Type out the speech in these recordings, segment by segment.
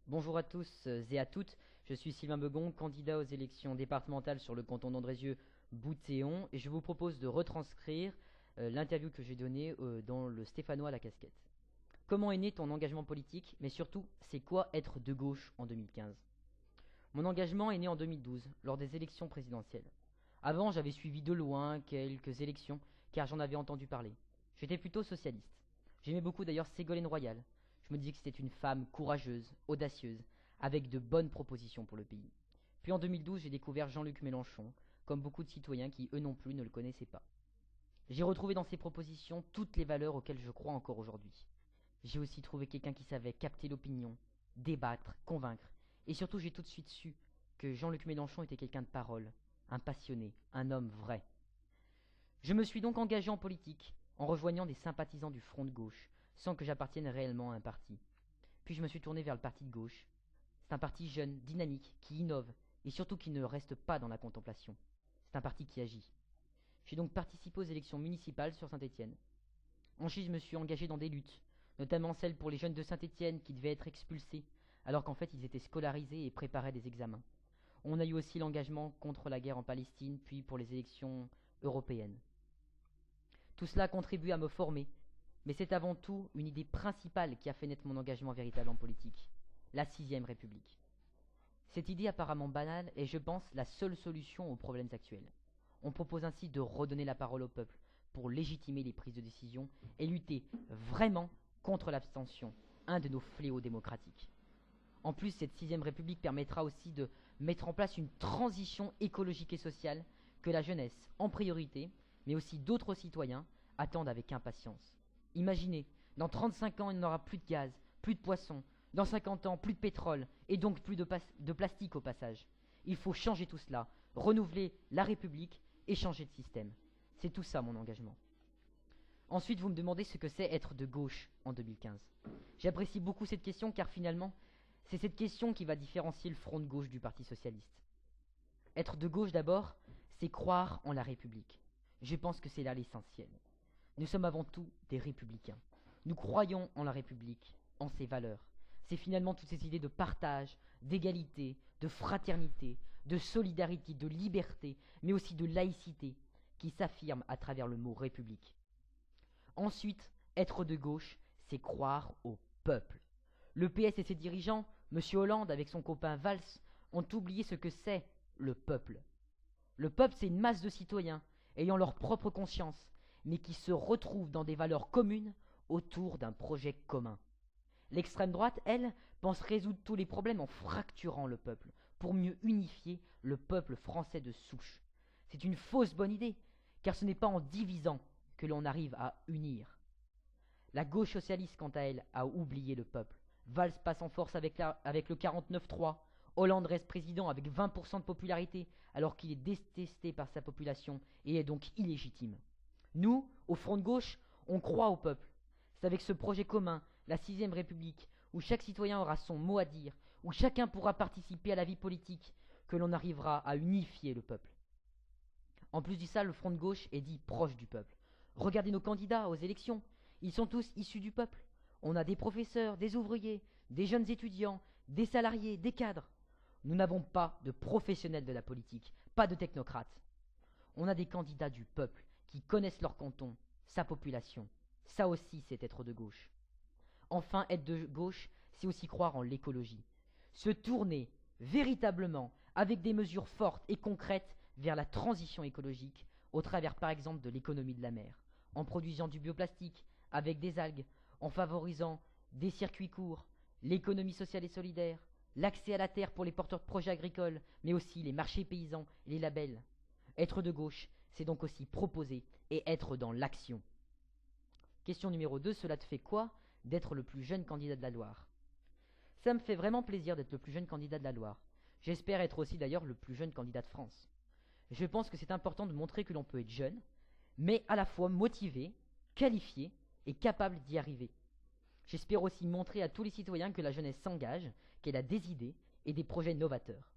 Bonjour à tous et à toutes, je suis Sylvain Begon, candidat aux élections départementales sur le canton d'Andrézieux-Bouthéon et je vous propose de retranscrire l'interview que j'ai donnée dans le Stéphanois à la casquette. Comment est né ton engagement politique, mais surtout, c'est quoi être de gauche en 2015? Mon engagement est né en 2012, lors des élections présidentielles. Avant, j'avais suivi de loin quelques élections, car j'en avais entendu parler. J'étais plutôt socialiste. J'aimais beaucoup d'ailleurs Ségolène Royal. Je me disais que c'était une femme courageuse, audacieuse, avec de bonnes propositions pour le pays. Puis en 2012, j'ai découvert Jean-Luc Mélenchon, comme beaucoup de citoyens qui, eux non plus, ne le connaissaient pas. J'ai retrouvé dans ses propositions toutes les valeurs auxquelles je crois encore aujourd'hui. J'ai aussi trouvé quelqu'un qui savait capter l'opinion, débattre, convaincre, et surtout j'ai tout de suite su que Jean-Luc Mélenchon était quelqu'un de parole, un passionné, un homme vrai. Je me suis donc engagé en politique, en rejoignant des sympathisants du Front de gauche, sans que j'appartienne réellement à un parti. Puis je me suis tourné vers le parti de gauche. C'est un parti jeune, dynamique, qui innove, et surtout qui ne reste pas dans la contemplation. C'est un parti qui agit. J'ai donc participé aux élections municipales sur Saint-Étienne. Ensuite, je me suis engagé dans des luttes, notamment celles pour les jeunes de Saint-Étienne qui devaient être expulsés, alors qu'en fait ils étaient scolarisés et préparaient des examens. On a eu aussi l'engagement contre la guerre en Palestine, puis pour les élections européennes. Tout cela a contribué à me former, mais c'est avant tout une idée principale qui a fait naître mon engagement véritable en politique, la sixième République. Cette idée apparemment banale est, je pense, la seule solution aux problèmes actuels. On propose ainsi de redonner la parole au peuple pour légitimer les prises de décision et lutter vraiment contre l'abstention, un de nos fléaux démocratiques. En plus, cette sixième République permettra aussi de mettre en place une transition écologique et sociale que la jeunesse, en priorité, mais aussi d'autres citoyens, attendent avec impatience. Imaginez, dans 35 ans, il n'y aura plus de gaz, plus de poissons, dans 50 ans, plus de pétrole, et donc plus de plastique au passage. Il faut changer tout cela, renouveler la République et changer de système. C'est tout ça mon engagement. Ensuite, vous me demandez ce que c'est être de gauche en 2015. J'apprécie beaucoup cette question car finalement, c'est cette question qui va différencier le front de gauche du Parti socialiste. Être de gauche d'abord, c'est croire en la République. Je pense que c'est là l'essentiel. Nous sommes avant tout des républicains. Nous croyons en la République, en ses valeurs. C'est finalement toutes ces idées de partage, d'égalité, de fraternité, de solidarité, de liberté, mais aussi de laïcité, qui s'affirment à travers le mot République. Ensuite, être de gauche, c'est croire au peuple. Le PS et ses dirigeants, M. Hollande avec son copain Valls, ont oublié ce que c'est le peuple. Le peuple, c'est une masse de citoyens ayant leur propre conscience, mais qui se retrouvent dans des valeurs communes autour d'un projet commun. L'extrême droite, elle, pense résoudre tous les problèmes en fracturant le peuple, pour mieux unifier le peuple français de souche. C'est une fausse bonne idée, car ce n'est pas en divisant que l'on arrive à unir. La gauche socialiste, quant à elle, a oublié le peuple. Valls passe en force avec le 49-3. Hollande reste président avec 20% de popularité, alors qu'il est détesté par sa population et est donc illégitime. Nous, au Front de gauche, on croit au peuple. C'est avec ce projet commun, la sixième République, où chaque citoyen aura son mot à dire, où chacun pourra participer à la vie politique, que l'on arrivera à unifier le peuple. En plus de ça, le Front de gauche est dit proche du peuple. Regardez nos candidats aux élections, ils sont tous issus du peuple. On a des professeurs, des ouvriers, des jeunes étudiants, des salariés, des cadres. Nous n'avons pas de professionnels de la politique, pas de technocrates. On a des candidats du peuple qui connaissent leur canton, sa population. Ça aussi, c'est être de gauche. Enfin, être de gauche, c'est aussi croire en l'écologie. Se tourner véritablement avec des mesures fortes et concrètes vers la transition écologique, au travers par exemple de l'économie de la mer, en produisant du bioplastique avec des algues, en favorisant des circuits courts, l'économie sociale et solidaire, l'accès à la terre pour les porteurs de projets agricoles, mais aussi les marchés paysans et les labels. Être de gauche, c'est donc aussi proposer et être dans l'action. Question numéro 2, cela te fait quoi d'être le plus jeune candidat de la Loire? Ça me fait vraiment plaisir d'être le plus jeune candidat de la Loire. J'espère être aussi d'ailleurs le plus jeune candidat de France. Je pense que c'est important de montrer que l'on peut être jeune, mais à la fois motivé, qualifié et capable d'y arriver. J'espère aussi montrer à tous les citoyens que la jeunesse s'engage, qu'elle a des idées et des projets novateurs.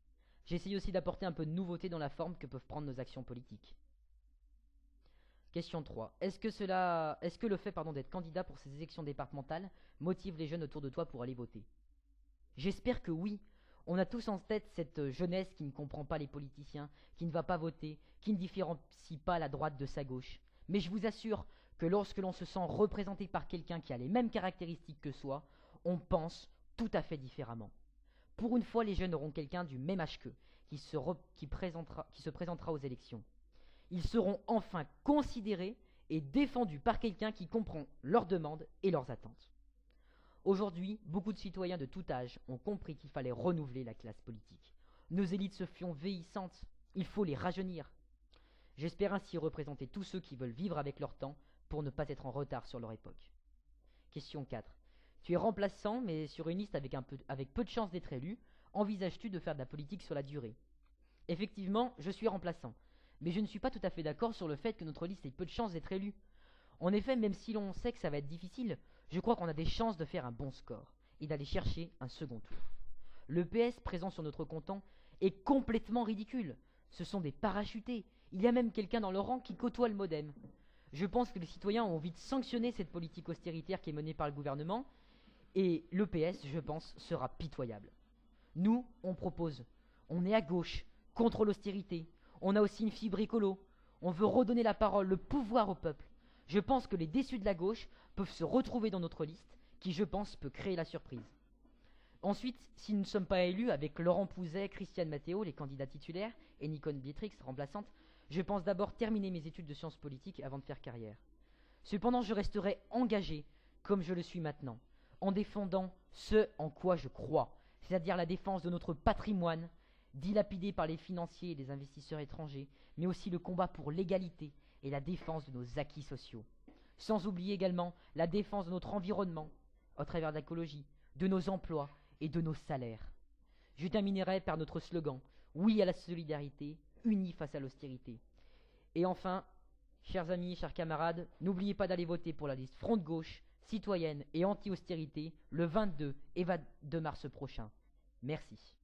J'essaye aussi d'apporter un peu de nouveauté dans la forme que peuvent prendre nos actions politiques. Question 3. Est-ce que le fait d'être candidat pour ces élections départementales motive les jeunes autour de toi pour aller voter? J'espère que oui. On a tous en tête cette jeunesse qui ne comprend pas les politiciens, qui ne va pas voter, qui ne différencie pas la droite de sa gauche. Mais je vous assure que lorsque l'on se sent représenté par quelqu'un qui a les mêmes caractéristiques que soi, on pense tout à fait différemment. Pour une fois, les jeunes auront quelqu'un du même âge qu'eux, qui se présentera aux élections. Ils seront enfin considérés et défendus par quelqu'un qui comprend leurs demandes et leurs attentes. Aujourd'hui, beaucoup de citoyens de tout âge ont compris qu'il fallait renouveler la classe politique. Nos élites se font vieillissantes, il faut les rajeunir. J'espère ainsi représenter tous ceux qui veulent vivre avec leur temps pour ne pas être en retard sur leur époque. Question 4. Tu es remplaçant, mais sur une liste avec peu de chances d'être élu. Envisages-tu de faire de la politique sur la durée? Effectivement, je suis remplaçant, mais je ne suis pas tout à fait d'accord sur le fait que notre liste ait peu de chances d'être élue. En effet, même si l'on sait que ça va être difficile, je crois qu'on a des chances de faire un bon score et d'aller chercher un second tour. Le PS présent sur notre canton est complètement ridicule. Ce sont des parachutés. Il y a même quelqu'un dans le rang qui côtoie le modem. Je pense que les citoyens ont envie de sanctionner cette politique austéritaire qui est menée par le gouvernement, et le PS, je pense, sera pitoyable. Nous, on propose. On est à gauche, contre l'austérité. On a aussi une fibre écolo. On veut redonner la parole, le pouvoir au peuple. Je pense que les déçus de la gauche peuvent se retrouver dans notre liste, qui, je pense, peut créer la surprise. Ensuite, si nous ne sommes pas élus avec Laurent Pouzet, Christiane Matteo, les candidats titulaires, et Nicole Bietrix, remplaçante, je pense d'abord terminer mes études de sciences politiques avant de faire carrière. Cependant, je resterai engagé, comme je le suis maintenant, en défendant ce en quoi je crois, c'est-à-dire la défense de notre patrimoine, dilapidé par les financiers et les investisseurs étrangers, mais aussi le combat pour l'égalité et la défense de nos acquis sociaux. Sans oublier également la défense de notre environnement, au travers de l'écologie, de nos emplois et de nos salaires. Je terminerai par notre slogan « Oui à la solidarité, unis face à l'austérité ». Et enfin, chers amis, chers camarades, n'oubliez pas d'aller voter pour la liste Front de gauche, citoyenne et anti-austérité le 22 et 22 mars prochain. Merci.